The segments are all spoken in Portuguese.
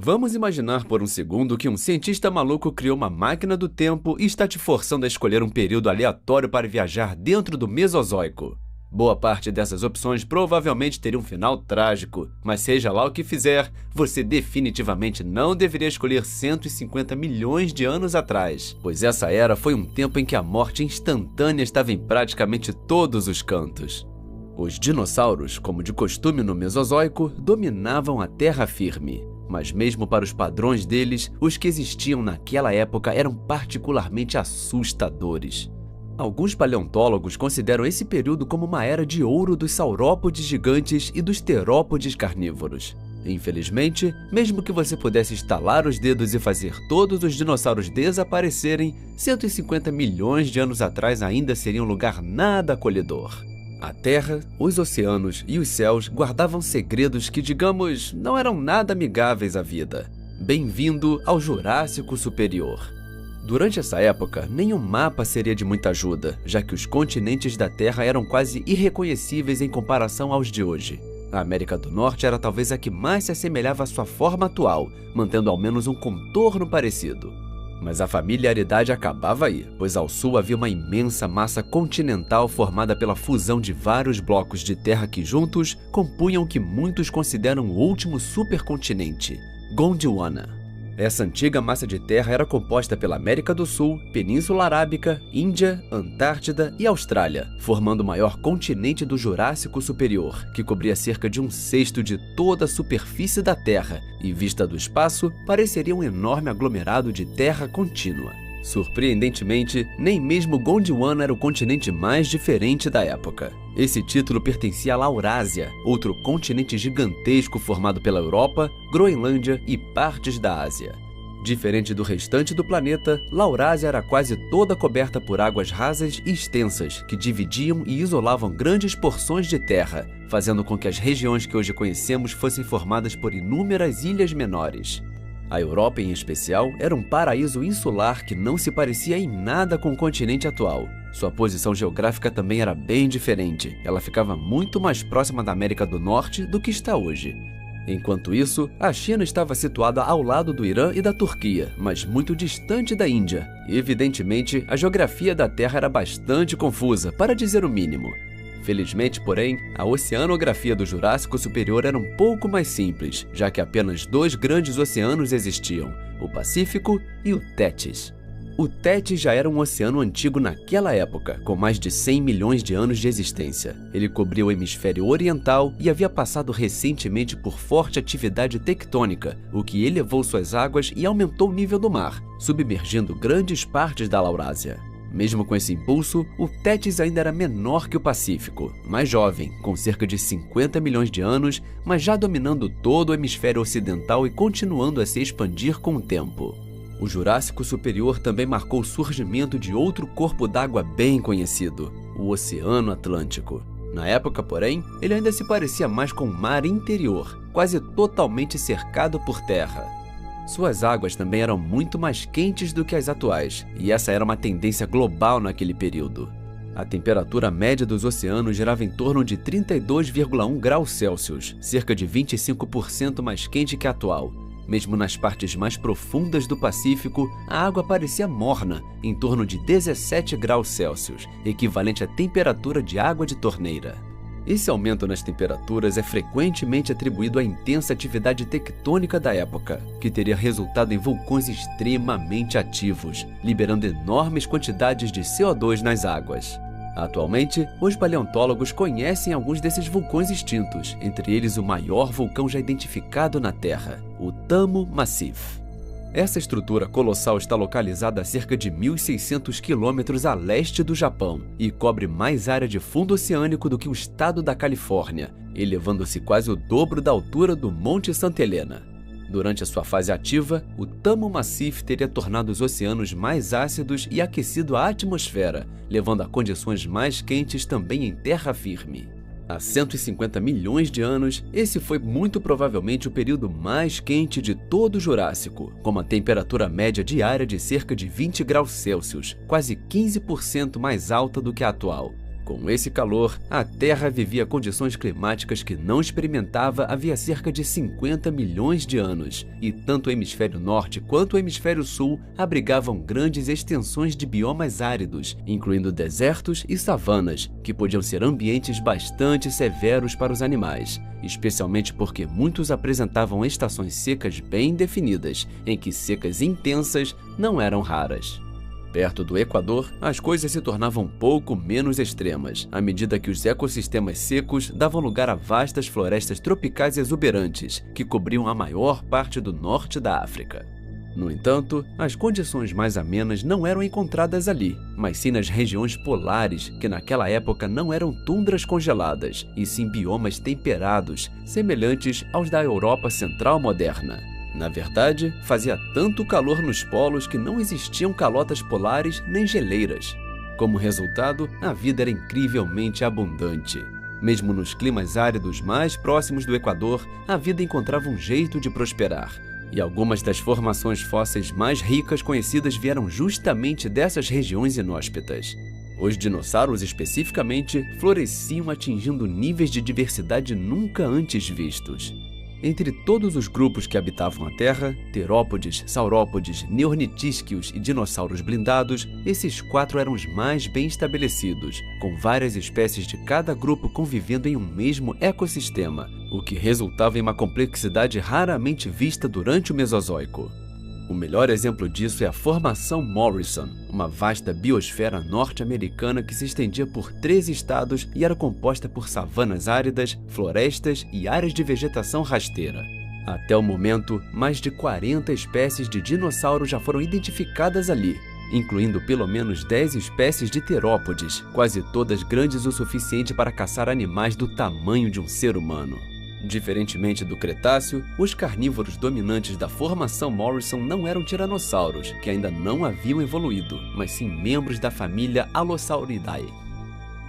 Vamos imaginar por um segundo que um cientista maluco criou uma máquina do tempo e está te forçando a escolher um período aleatório para viajar dentro do Mesozoico. Boa parte dessas opções provavelmente teria um final trágico, mas seja lá o que fizer, você definitivamente não deveria escolher 150 milhões de anos atrás, pois essa era foi um tempo em que a morte instantânea estava em praticamente todos os cantos. Os dinossauros, como de costume no Mesozoico, dominavam a terra firme. Mas mesmo para os padrões deles, os que existiam naquela época eram particularmente assustadores. Alguns paleontólogos consideram esse período como uma era de ouro dos saurópodes gigantes e dos terópodes carnívoros. Infelizmente, mesmo que você pudesse estalar os dedos e fazer todos os dinossauros desaparecerem, 150 milhões de anos atrás ainda seria um lugar nada acolhedor. A Terra, os oceanos e os céus guardavam segredos que, digamos, não eram nada amigáveis à vida. Bem-vindo ao Jurássico Superior. Durante essa época, nenhum mapa seria de muita ajuda, já que os continentes da Terra eram quase irreconhecíveis em comparação aos de hoje. A América do Norte era talvez a que mais se assemelhava à sua forma atual, mantendo ao menos um contorno parecido. Mas a familiaridade acabava aí, pois ao sul havia uma imensa massa continental formada pela fusão de vários blocos de terra que juntos compunham o que muitos consideram o último supercontinente, Gondwana. Essa antiga massa de terra era composta pela América do Sul, Península Arábica, Índia, Antártida e Austrália, formando o maior continente do Jurássico Superior, que cobria cerca de 1/6 de toda a superfície da Terra e, vista do espaço, pareceria um enorme aglomerado de terra contínua. Surpreendentemente, nem mesmo Gondwana era o continente mais diferente da época. Esse título pertencia à Laurásia, outro continente gigantesco formado pela Europa, Groenlândia e partes da Ásia. Diferente do restante do planeta, Laurásia era quase toda coberta por águas rasas e extensas, que dividiam e isolavam grandes porções de terra, fazendo com que as regiões que hoje conhecemos fossem formadas por inúmeras ilhas menores. A Europa, em especial, era um paraíso insular que não se parecia em nada com o continente atual. Sua posição geográfica também era bem diferente. Ela ficava muito mais próxima da América do Norte do que está hoje. Enquanto isso, a China estava situada ao lado do Irã e da Turquia, mas muito distante da Índia. Evidentemente, a geografia da Terra era bastante confusa, para dizer o mínimo. Felizmente, porém, a oceanografia do Jurássico Superior era um pouco mais simples, já que apenas 2 grandes oceanos existiam, o Pacífico e o Tétis. O Tétis já era um oceano antigo naquela época, com mais de 100 milhões de anos de existência. Ele cobria o hemisfério oriental e havia passado recentemente por forte atividade tectônica, o que elevou suas águas e aumentou o nível do mar, submergindo grandes partes da Laurásia. Mesmo com esse impulso, o Tétis ainda era menor que o Pacífico, mais jovem, com cerca de 50 milhões de anos, mas já dominando todo o hemisfério ocidental e continuando a se expandir com o tempo. O Jurássico Superior também marcou o surgimento de outro corpo d'água bem conhecido, o Oceano Atlântico. Na época, porém, ele ainda se parecia mais com o mar interior, quase totalmente cercado por terra. Suas águas também eram muito mais quentes do que as atuais, e essa era uma tendência global naquele período. A temperatura média dos oceanos girava em torno de 32,1 graus Celsius, cerca de 25% mais quente que a atual. Mesmo nas partes mais profundas do Pacífico, a água parecia morna, em torno de 17 graus Celsius, equivalente à temperatura de água de torneira. Esse aumento nas temperaturas é frequentemente atribuído à intensa atividade tectônica da época, que teria resultado em vulcões extremamente ativos, liberando enormes quantidades de CO2 nas águas. Atualmente, os paleontólogos conhecem alguns desses vulcões extintos, entre eles o maior vulcão já identificado na Terra, o Tamo Massif. Essa estrutura colossal está localizada a cerca de 1.600 quilômetros a leste do Japão e cobre mais área de fundo oceânico do que o estado da Califórnia, elevando-se quase o dobro da altura do Monte Santa Helena. Durante a sua fase ativa, o Tamo Massif teria tornado os oceanos mais ácidos e aquecido a atmosfera, levando a condições mais quentes também em terra firme. Há 150 milhões de anos, esse foi muito provavelmente o período mais quente de todo o Jurássico, com uma temperatura média diária de cerca de 20 graus Celsius, quase 15% mais alta do que a atual. Com esse calor, a Terra vivia condições climáticas que não experimentava havia cerca de 50 milhões de anos, e tanto o hemisfério norte quanto o hemisfério sul abrigavam grandes extensões de biomas áridos, incluindo desertos e savanas, que podiam ser ambientes bastante severos para os animais, especialmente porque muitos apresentavam estações secas bem definidas, em que secas intensas não eram raras. Perto do Equador, as coisas se tornavam um pouco menos extremas, à medida que os ecossistemas secos davam lugar a vastas florestas tropicais exuberantes, que cobriam a maior parte do norte da África. No entanto, as condições mais amenas não eram encontradas ali, mas sim nas regiões polares, que naquela época não eram tundras congeladas, e sim biomas temperados, semelhantes aos da Europa Central moderna. Na verdade, fazia tanto calor nos polos que não existiam calotas polares nem geleiras. Como resultado, a vida era incrivelmente abundante. Mesmo nos climas áridos mais próximos do Equador, a vida encontrava um jeito de prosperar. E algumas das formações fósseis mais ricas conhecidas vieram justamente dessas regiões inóspitas. Os dinossauros, especificamente, floresciam atingindo níveis de diversidade nunca antes vistos. Entre todos os grupos que habitavam a Terra, terópodes, saurópodes, neornitísquios e dinossauros blindados, esses 4 eram os mais bem estabelecidos, com várias espécies de cada grupo convivendo em um mesmo ecossistema, o que resultava em uma complexidade raramente vista durante o Mesozoico. O melhor exemplo disso é a Formação Morrison, uma vasta biosfera norte-americana que se estendia por 13 estados e era composta por savanas áridas, florestas e áreas de vegetação rasteira. Até o momento, mais de 40 espécies de dinossauros já foram identificadas ali, incluindo pelo menos 10 espécies de terópodes, quase todas grandes o suficiente para caçar animais do tamanho de um ser humano. Diferentemente do Cretáceo, os carnívoros dominantes da Formação Morrison não eram tiranossauros, que ainda não haviam evoluído, mas sim membros da família Allosauridae.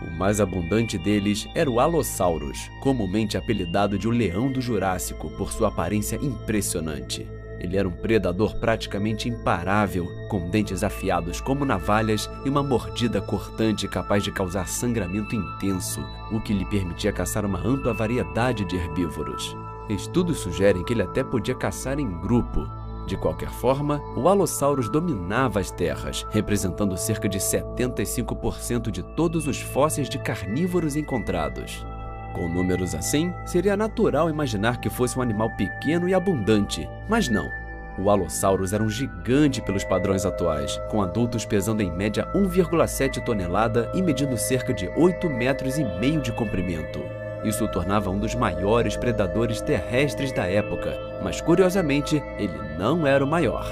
O mais abundante deles era o Allosaurus, comumente apelidado de o Leão do Jurássico por sua aparência impressionante. Ele era um predador praticamente imparável, com dentes afiados como navalhas e uma mordida cortante capaz de causar sangramento intenso, o que lhe permitia caçar uma ampla variedade de herbívoros. Estudos sugerem que ele até podia caçar em grupo. De qualquer forma, o Allosaurus dominava as terras, representando cerca de 75% de todos os fósseis de carnívoros encontrados. Com números assim, seria natural imaginar que fosse um animal pequeno e abundante, mas não. O Allosaurus era um gigante pelos padrões atuais, com adultos pesando em média 1,7 tonelada e medindo cerca de 8,5 metros de comprimento. Isso o tornava um dos maiores predadores terrestres da época, mas curiosamente, ele não era o maior.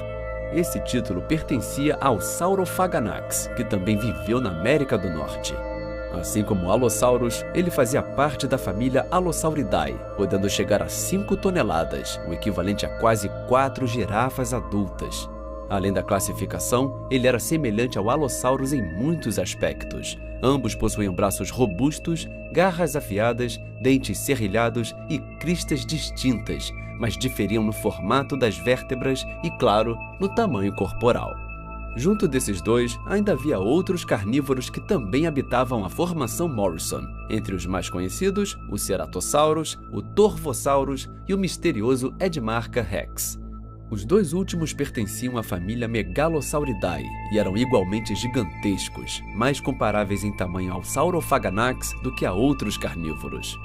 Esse título pertencia ao Saurophaganax, que também viveu na América do Norte. Assim como o Allosaurus, ele fazia parte da família Allosauridae, podendo chegar a 5 toneladas, o equivalente a quase 4 girafas adultas. Além da classificação, ele era semelhante ao Allosaurus em muitos aspectos. Ambos possuíam braços robustos, garras afiadas, dentes serrilhados e cristas distintas, mas diferiam no formato das vértebras e, claro, no tamanho corporal. Junto desses dois, ainda havia outros carnívoros que também habitavam a Formação Morrison, entre os mais conhecidos, o Ceratosaurus, o Torvosaurus e o misterioso Edmarca rex. Os dois últimos pertenciam à família Megalosauridae e eram igualmente gigantescos, mais comparáveis em tamanho ao Saurophaganax do que a outros carnívoros.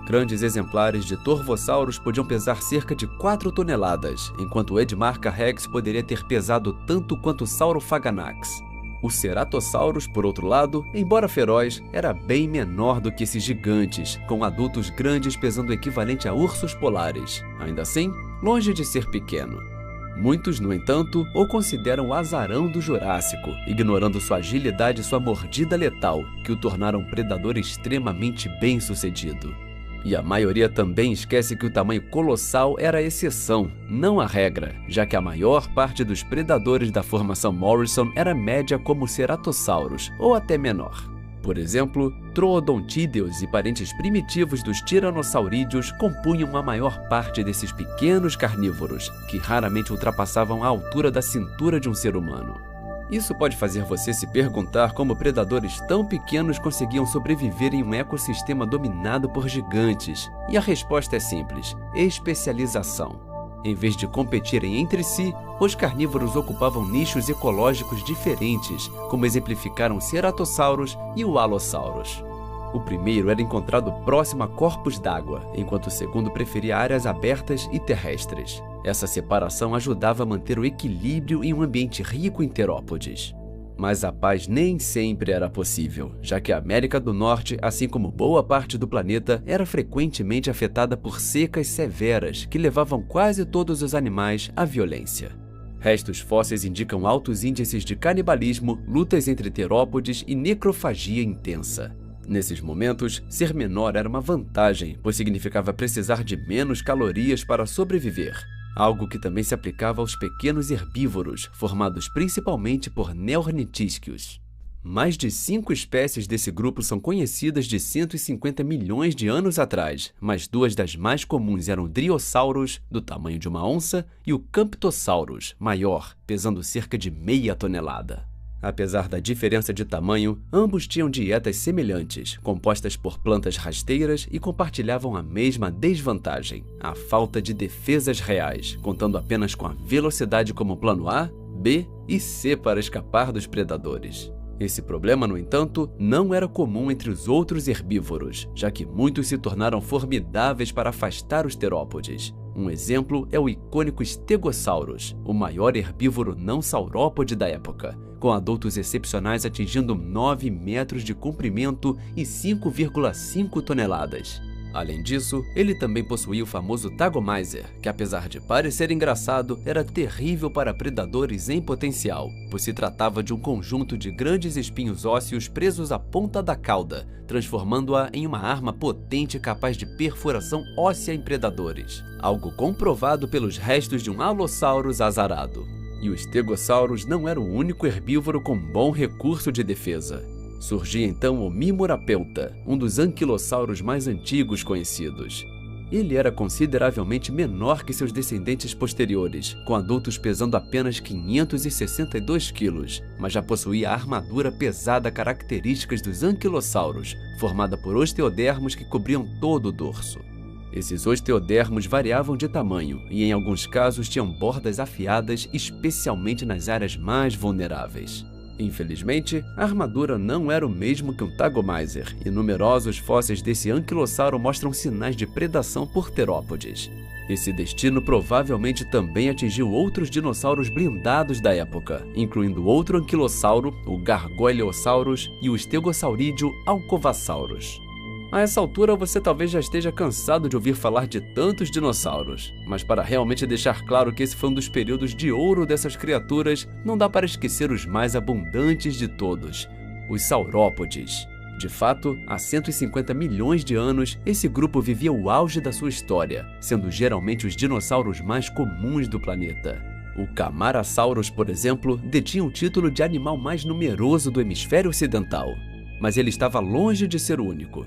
Grandes exemplares de Torvosaurus podiam pesar cerca de 4 toneladas, enquanto o Edmarca rex poderia ter pesado tanto quanto o Saurophaganax. O Ceratosaurus, por outro lado, embora feroz, era bem menor do que esses gigantes, com adultos grandes pesando o equivalente a ursos polares. Ainda assim, longe de ser pequeno. Muitos, no entanto, o consideram o azarão do Jurássico, ignorando sua agilidade e sua mordida letal, que o tornaram um predador extremamente bem-sucedido. E a maioria também esquece que o tamanho colossal era a exceção, não a regra, já que a maior parte dos predadores da Formação Morrison era média como o Ceratosaurus, ou até menor. Por exemplo, Troodontídeos e parentes primitivos dos tiranossaurídeos compunham a maior parte desses pequenos carnívoros, que raramente ultrapassavam a altura da cintura de um ser humano. Isso pode fazer você se perguntar como predadores tão pequenos conseguiam sobreviver em um ecossistema dominado por gigantes. E a resposta é simples: especialização. Em vez de competirem entre si, os carnívoros ocupavam nichos ecológicos diferentes, como exemplificaram o Ceratossauros e o Allosaurus. O primeiro era encontrado próximo a corpos d'água, enquanto o segundo preferia áreas abertas e terrestres. Essa separação ajudava a manter o equilíbrio em um ambiente rico em terópodes. Mas a paz nem sempre era possível, já que a América do Norte, assim como boa parte do planeta, era frequentemente afetada por secas severas que levavam quase todos os animais à violência. Restos fósseis indicam altos índices de canibalismo, lutas entre terópodes e necrofagia intensa. Nesses momentos, ser menor era uma vantagem, pois significava precisar de menos calorias para sobreviver, algo que também se aplicava aos pequenos herbívoros, formados principalmente por neornitísquios. Mais de 5 espécies desse grupo são conhecidas de 150 milhões de anos atrás, mas 2 das mais comuns eram o Driosaurus, do tamanho de uma onça, e o Camptosaurus, maior, pesando cerca de meia tonelada. Apesar da diferença de tamanho, ambos tinham dietas semelhantes, compostas por plantas rasteiras e compartilhavam a mesma desvantagem, a falta de defesas reais, contando apenas com a velocidade como plano A, B e C para escapar dos predadores. Esse problema, no entanto, não era comum entre os outros herbívoros, já que muitos se tornaram formidáveis para afastar os terópodes. Um exemplo é o icônico Stegosaurus, o maior herbívoro não saurópode da época, com adultos excepcionais atingindo 9 metros de comprimento e 5,5 toneladas. Além disso, ele também possuía o famoso Tagomizer, que apesar de parecer engraçado, era terrível para predadores em potencial, pois se tratava de um conjunto de grandes espinhos ósseos presos à ponta da cauda, transformando-a em uma arma potente capaz de perfuração óssea em predadores, algo comprovado pelos restos de um Allosaurus azarado. E o Stegosaurus não era o único herbívoro com bom recurso de defesa. Surgia então o Mimorapelta, um dos anquilossauros mais antigos conhecidos. Ele era consideravelmente menor que seus descendentes posteriores, com adultos pesando apenas 562 quilos, mas já possuía a armadura pesada características dos anquilossauros, formada por osteodermos que cobriam todo o dorso. Esses osteodermos variavam de tamanho e, em alguns casos, tinham bordas afiadas, especialmente nas áreas mais vulneráveis. Infelizmente, a armadura não era o mesmo que um Tagomizer, e numerosos fósseis desse anquilossauro mostram sinais de predação por terópodes. Esse destino provavelmente também atingiu outros dinossauros blindados da época, incluindo outro anquilossauro, o Gargoyleosaurus, e o Stegosaurídeo Alcovasaurus. A essa altura você talvez já esteja cansado de ouvir falar de tantos dinossauros, mas para realmente deixar claro que esse foi um dos períodos de ouro dessas criaturas, não dá para esquecer os mais abundantes de todos, os saurópodes. De fato, há 150 milhões de anos, esse grupo vivia o auge da sua história, sendo geralmente os dinossauros mais comuns do planeta. O Camarasaurus, por exemplo, detinha o título de animal mais numeroso do hemisfério ocidental, mas ele estava longe de ser o único.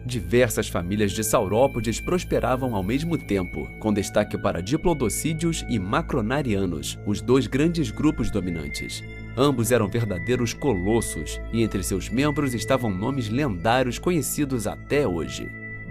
Diversas famílias de saurópodes prosperavam ao mesmo tempo, com destaque para diplodocídeos e macronarianos, os 2 grandes grupos dominantes. Ambos eram verdadeiros colossos, e entre seus membros estavam nomes lendários conhecidos até hoje: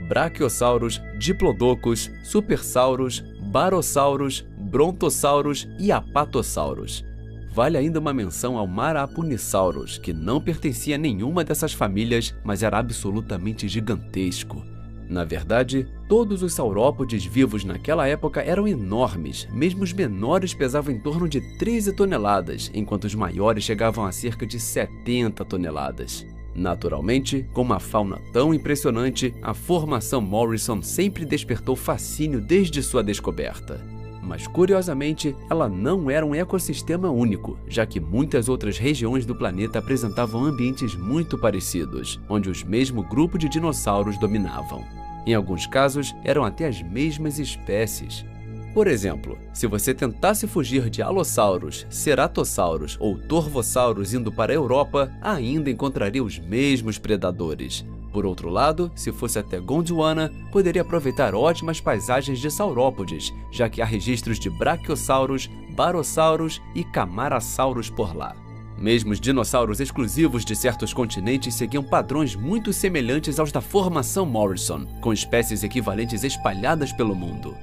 Brachiosaurus, Diplodocus, Supersaurus, Barosaurus, Brontosaurus e Apatosaurus. Vale ainda uma menção ao Maraapunisaurus, que não pertencia a nenhuma dessas famílias, mas era absolutamente gigantesco. Na verdade, todos os saurópodes vivos naquela época eram enormes, mesmo os menores pesavam em torno de 13 toneladas, enquanto os maiores chegavam a cerca de 70 toneladas. Naturalmente, com uma fauna tão impressionante, a formação Morrison sempre despertou fascínio desde sua descoberta. Mas, curiosamente, ela não era um ecossistema único, já que muitas outras regiões do planeta apresentavam ambientes muito parecidos, onde os mesmos grupos de dinossauros dominavam. Em alguns casos, eram até as mesmas espécies. Por exemplo, se você tentasse fugir de Allosaurus, Ceratossauros ou Torvosaurus indo para a Europa, ainda encontraria os mesmos predadores. Por outro lado, se fosse até Gondwana, poderia aproveitar ótimas paisagens de saurópodes, já que há registros de Brachiosaurus, Barosaurus e Camarasaurus por lá. Mesmo os dinossauros exclusivos de certos continentes seguiam padrões muito semelhantes aos da Formação Morrison, com espécies equivalentes espalhadas pelo mundo.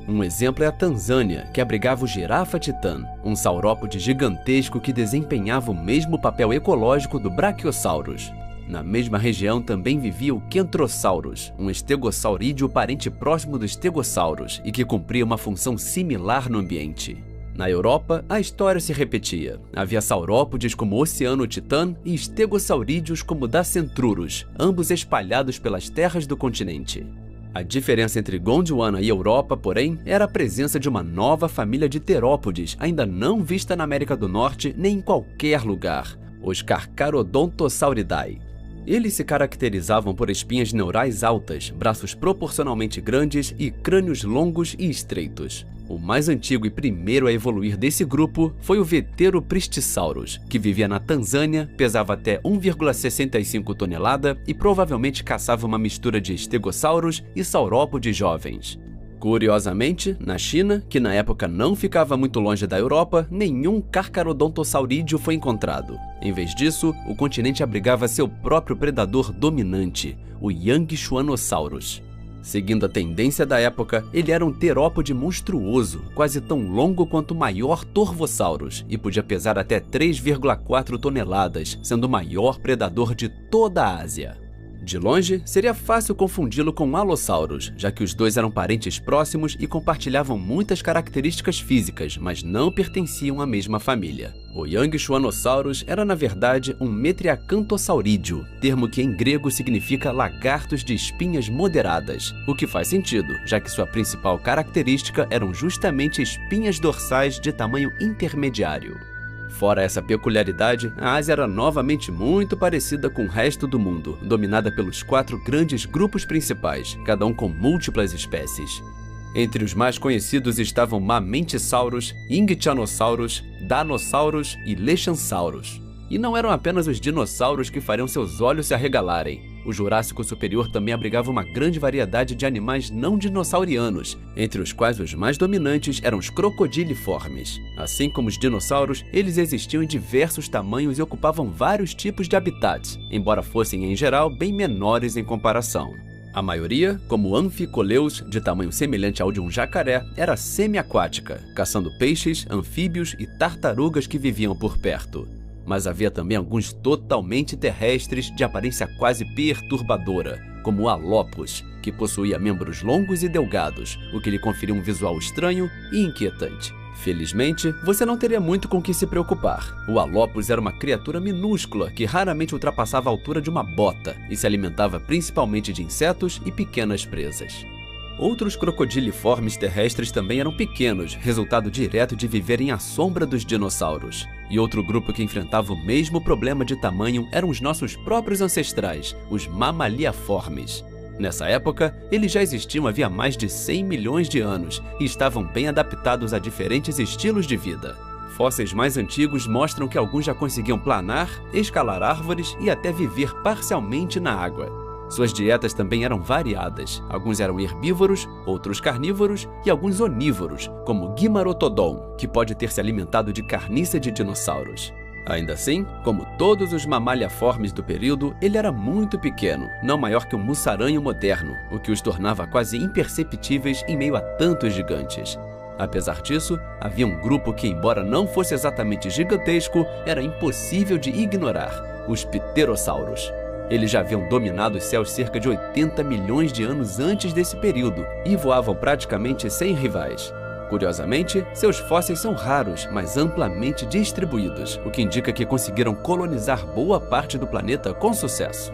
Um exemplo é a Tanzânia, que abrigava o girafa titã, um saurópode gigantesco que desempenhava o mesmo papel ecológico do Brachiosaurus. Na mesma região também vivia o Kentrosaurus, um estegossaurídeo parente próximo dos Stegosaurus e que cumpria uma função similar no ambiente. Na Europa, a história se repetia. Havia saurópodes como o Oceanotitã e estegossaurídeos como Dacentrurus, ambos espalhados pelas terras do continente. A diferença entre Gondwana e Europa, porém, era a presença de uma nova família de terópodes, ainda não vista na América do Norte nem em qualquer lugar, os Carcharodontosauridae. Eles se caracterizavam por espinhas neurais altas, braços proporcionalmente grandes e crânios longos e estreitos. O mais antigo e primeiro a evoluir desse grupo foi o Veteropristisaurus, que vivia na Tanzânia, pesava até 1,65 tonelada e provavelmente caçava uma mistura de estegossauros e saurópodes jovens. Curiosamente, na China, que na época não ficava muito longe da Europa, nenhum Carcharodontosaurídeo foi encontrado. Em vez disso, o continente abrigava seu próprio predador dominante, o Yangchuanosaurus. Seguindo a tendência da época, ele era um terópode monstruoso, quase tão longo quanto o maior Torvosaurus, e podia pesar até 3,4 toneladas, sendo o maior predador de toda a Ásia. De longe, seria fácil confundi-lo com Allosaurus, já que os dois eram parentes próximos e compartilhavam muitas características físicas, mas não pertenciam à mesma família. O Yangchuanosaurus era, na verdade, um Metriacanthosaurídeo, termo que em grego significa lagartos de espinhas moderadas, o que faz sentido, já que sua principal característica eram justamente espinhas dorsais de tamanho intermediário. Fora essa peculiaridade, a Ásia era novamente muito parecida com o resto do mundo, dominada pelos 4 grandes grupos principais, cada um com múltiplas espécies. Entre os mais conhecidos estavam Mamentissaurus, Yingtianosaurus, Danosaurus e Lechansaurus. E não eram apenas os dinossauros que fariam seus olhos se arregalarem. O Jurássico Superior também abrigava uma grande variedade de animais não dinossauриanos, entre os quais os mais dominantes eram os crocodiliformes. Assim como os dinossauros, eles existiam em diversos tamanhos e ocupavam vários tipos de habitats, embora fossem em geral bem menores em comparação. A maioria, como o Amphicoleus, de tamanho semelhante ao de um jacaré, era semi-aquática, caçando peixes, anfíbios e tartarugas que viviam por perto. Mas havia também alguns totalmente terrestres de aparência quase perturbadora, como o Alopus, que possuía membros longos e delgados, o que lhe conferia um visual estranho e inquietante. Felizmente, você não teria muito com o que se preocupar. O Alopus era uma criatura minúscula que raramente ultrapassava a altura de uma bota e se alimentava principalmente de insetos e pequenas presas. Outros crocodiliformes terrestres também eram pequenos, resultado direto de viverem à sombra dos dinossauros. E outro grupo que enfrentava o mesmo problema de tamanho eram os nossos próprios ancestrais, os Mamaliaformes. Nessa época, eles já existiam havia mais de 100 milhões de anos e estavam bem adaptados a diferentes estilos de vida. Fósseis mais antigos mostram que alguns já conseguiam planar, escalar árvores e até viver parcialmente na água. Suas dietas também eram variadas. Alguns eram herbívoros, outros carnívoros e alguns onívoros, como Guimarotodon, que pode ter se alimentado de carniça de dinossauros. Ainda assim, como todos os mamaliaformes do período, ele era muito pequeno, não maior que um mussaranho moderno, o que os tornava quase imperceptíveis em meio a tantos gigantes. Apesar disso, havia um grupo que, embora não fosse exatamente gigantesco, era impossível de ignorar: os pterossauros. Eles já haviam dominado os céus cerca de 80 milhões de anos antes desse período e voavam praticamente sem rivais. Curiosamente, seus fósseis são raros, mas amplamente distribuídos, o que indica que conseguiram colonizar boa parte do planeta com sucesso.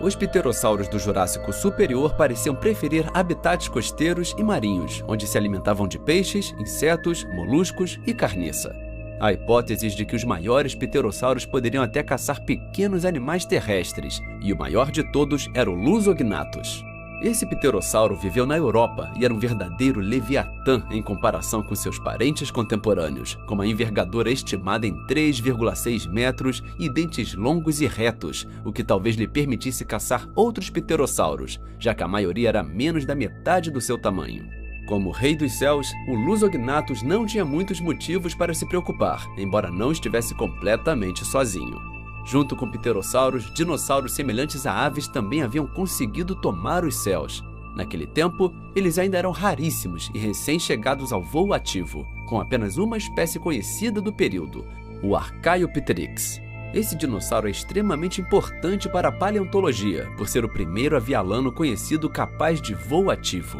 Os pterossauros do Jurássico Superior pareciam preferir habitats costeiros e marinhos, onde se alimentavam de peixes, insetos, moluscos e carniça. Há hipóteses de que os maiores pterossauros poderiam até caçar pequenos animais terrestres, e o maior de todos era o Lusognathus. Esse pterossauro viveu na Europa e era um verdadeiro leviatã em comparação com seus parentes contemporâneos, com uma envergadura estimada em 3,6 metros e dentes longos e retos, o que talvez lhe permitisse caçar outros pterossauros, já que a maioria era menos da metade do seu tamanho. Como rei dos céus, o Lusognathus não tinha muitos motivos para se preocupar, embora não estivesse completamente sozinho. Junto com pterossauros, dinossauros semelhantes a aves também haviam conseguido tomar os céus. Naquele tempo, eles ainda eram raríssimos e recém-chegados ao voo ativo, com apenas uma espécie conhecida do período, o Archaeopteryx. Esse dinossauro é extremamente importante para a paleontologia, por ser o primeiro avialano conhecido capaz de voo ativo.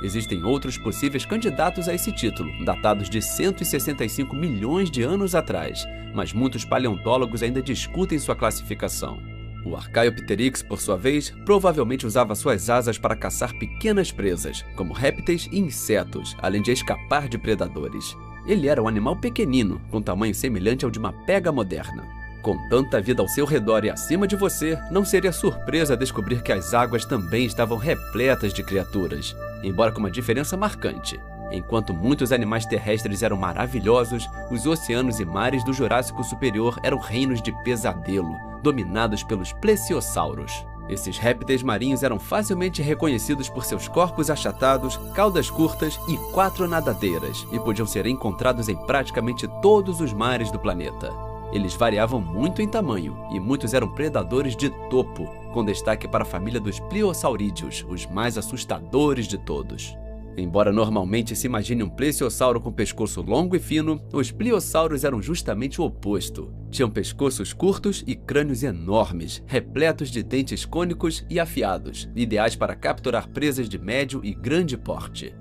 Existem outros possíveis candidatos a esse título, datados de 165 milhões de anos atrás, mas muitos paleontólogos ainda discutem sua classificação. O Archaeopteryx, por sua vez, provavelmente usava suas asas para caçar pequenas presas, como répteis e insetos, além de escapar de predadores. Ele era um animal pequenino, com tamanho semelhante ao de uma pega moderna. Com tanta vida ao seu redor e acima de você, não seria surpresa descobrir que as águas também estavam repletas de criaturas, embora com uma diferença marcante. Enquanto muitos animais terrestres eram maravilhosos, os oceanos e mares do Jurássico Superior eram reinos de pesadelo, dominados pelos plesiosauros. Esses répteis marinhos eram facilmente reconhecidos por seus corpos achatados, caudas curtas e 4 nadadeiras, e podiam ser encontrados em praticamente todos os mares do planeta. Eles variavam muito em tamanho, e muitos eram predadores de topo, com destaque para a família dos pliosaurídeos, os mais assustadores de todos. Embora normalmente se imagine um plesiosauro com pescoço longo e fino, os pliosauros eram justamente o oposto. Tinham pescoços curtos e crânios enormes, repletos de dentes cônicos e afiados, ideais para capturar presas de médio e grande porte.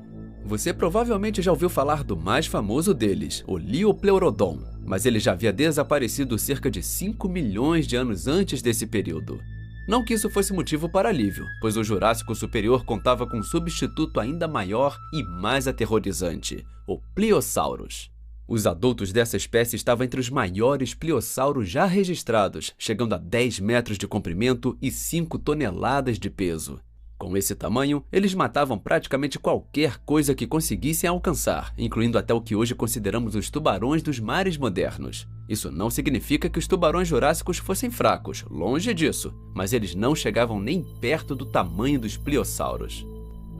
Você provavelmente já ouviu falar do mais famoso deles, o Liopleurodon, mas ele já havia desaparecido cerca de 5 milhões de anos antes desse período. Não que isso fosse motivo para alívio, pois o Jurássico Superior contava com um substituto ainda maior e mais aterrorizante, o Pliosaurus. Os adultos dessa espécie estavam entre os maiores pliosauros já registrados, chegando a 10 metros de comprimento e 5 toneladas de peso. Com esse tamanho, eles matavam praticamente qualquer coisa que conseguissem alcançar, incluindo até o que hoje consideramos os tubarões dos mares modernos. Isso não significa que os tubarões jurássicos fossem fracos, longe disso, mas eles não chegavam nem perto do tamanho dos pliosauros.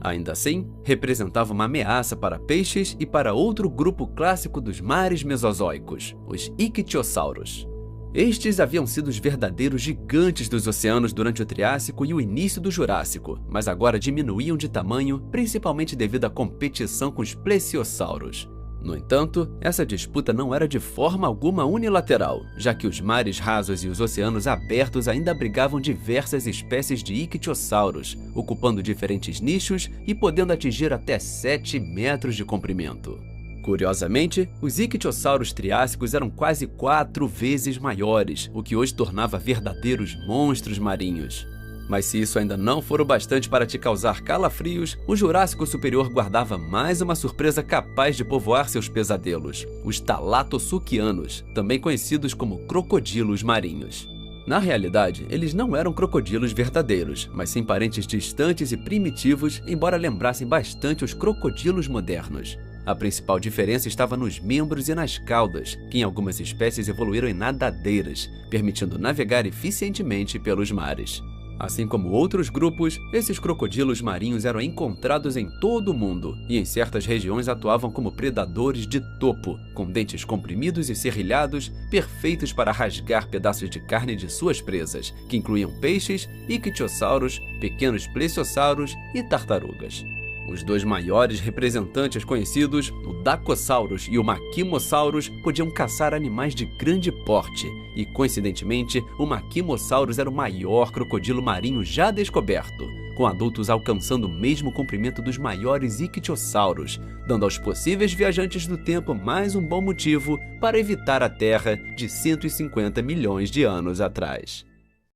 Ainda assim, representavam uma ameaça para peixes e para outro grupo clássico dos mares mesozoicos, os ictiossauros. Estes haviam sido os verdadeiros gigantes dos oceanos durante o Triássico e o início do Jurássico, mas agora diminuíam de tamanho, principalmente devido à competição com os plesiosauros. No entanto, essa disputa não era de forma alguma unilateral, já que os mares rasos e os oceanos abertos ainda abrigavam diversas espécies de ictiossauros, ocupando diferentes nichos e podendo atingir até 7 metros de comprimento. Curiosamente, os ictiossauros triássicos eram quase 4 vezes maiores, o que hoje tornava verdadeiros monstros marinhos. Mas se isso ainda não for o bastante para te causar calafrios, o Jurássico Superior guardava mais uma surpresa capaz de povoar seus pesadelos, os talatossuquianos, também conhecidos como crocodilos marinhos. Na realidade, eles não eram crocodilos verdadeiros, mas sim parentes distantes e primitivos, embora lembrassem bastante os crocodilos modernos. A principal diferença estava nos membros e nas caudas, que em algumas espécies evoluíram em nadadeiras, permitindo navegar eficientemente pelos mares. Assim como outros grupos, esses crocodilos marinhos eram encontrados em todo o mundo e em certas regiões atuavam como predadores de topo, com dentes comprimidos e serrilhados, perfeitos para rasgar pedaços de carne de suas presas, que incluíam peixes, ictiossauros, pequenos plesiosauros e tartarugas. Os dois maiores representantes conhecidos, o Dacosaurus e o Maquimosaurus, podiam caçar animais de grande porte, e coincidentemente, o Maquimosaurus era o maior crocodilo marinho já descoberto, com adultos alcançando o mesmo comprimento dos maiores ictiossauros, dando aos possíveis viajantes do tempo mais um bom motivo para evitar a Terra de 150 milhões de anos atrás.